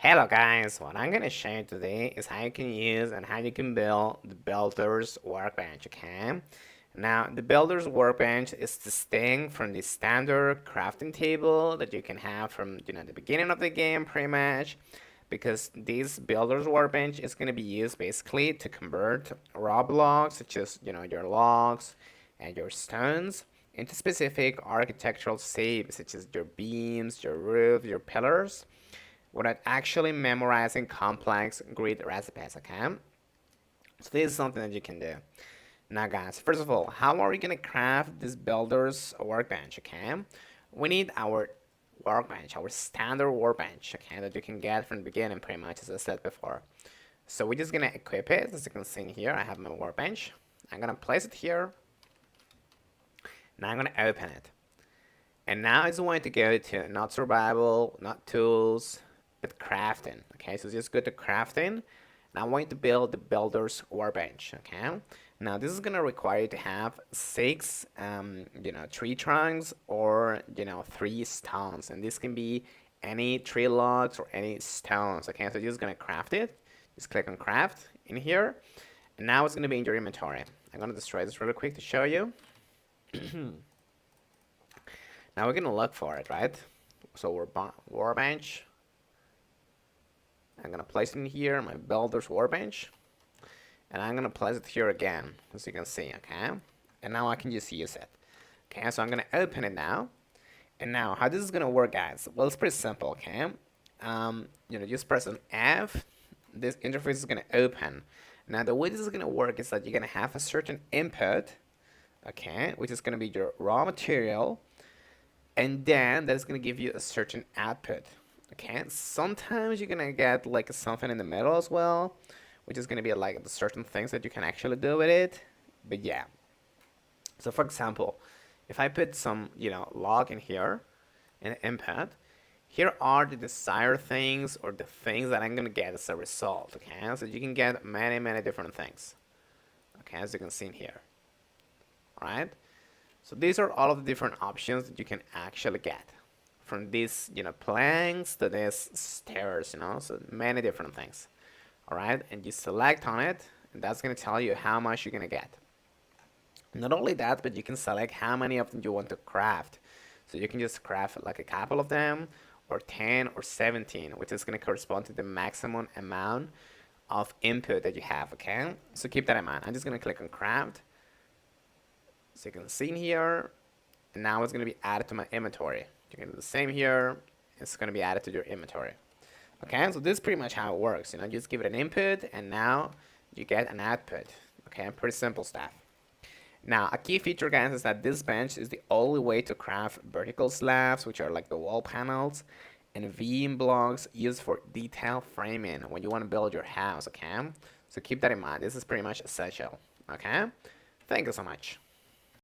Hello guys, what I'm gonna show you today is how you can use and how you can build the Builder's Workbench, okay? Now, the Builder's Workbench is distinct from the standard crafting table that you can have from, the beginning of the game pretty much, because this Builder's Workbench is gonna be used basically to convert raw blocks, such as, your logs and your stones, into specific architectural shapes, such as your beams, your roof, your pillars, without actually memorizing complex grid recipes, okay? So this is something that you can do. Now guys, first of all, how are we gonna craft this builder's workbench, okay? We need our workbench, our standard workbench, okay, that you can get from the beginning pretty much, as I said before. So we're just gonna equip it. As you can see in here, I have my workbench. I'm gonna place it here. Now I'm gonna open it. And now it's going to go to not survival, not tools, but crafting. Okay, so just go to crafting. Now I'm going to build the builder's workbench. Okay, now this is gonna require you to have 6, tree trunks or 3 stones, and this can be any tree logs or any stones. Okay, so you're just gonna craft it. Just click on craft in here, and now it's gonna be in your inventory. I'm gonna destroy this really quick to show you. Now we're gonna look for it, right? So workbench. I'm gonna place it in here, my builder's workbench, and I'm gonna place it here again, as you can see, okay? And now I can just use it. Okay, so I'm gonna open it now. And now, how this is gonna work, guys? Well, it's pretty simple, okay? Just press an F. This interface is gonna open. Now, the way this is gonna work is that you're gonna have a certain input, okay, which is gonna be your raw material, and then that's going to give you a certain output. Okay, sometimes you're going to get like something in the middle as well, which is going to be like the certain things that you can actually do with it. But yeah, so for example, if I put some log in here in input, here are the desired things or the things that I'm going to get as a result. Okay, so you can get many different things, okay, as you can see in here. All right, so these are all of the different options that you can actually get from these, planks to these stairs, so many different things. All right, and you select on it, and that's going to tell you how much you're going to get. Not only that, but you can select how many of them you want to craft. So you can just craft like a couple of them, or 10 or 17, which is going to correspond to the maximum amount of input that you have, okay? So keep that in mind. I'm just going to click on craft. So you can see in here, and now it's going to be added to my inventory. You can do the same here. It's going to be added to your inventory. Okay, so this is pretty much how it works. Just give it an input, and now you get an output. Okay, pretty simple stuff. Now, a key feature, guys, is that this bench is the only way to craft vertical slabs, which are like the wall panels, and V blocks used for detail framing when you want to build your house. Okay, so keep that in mind. This is pretty much essential. Okay, thank you so much.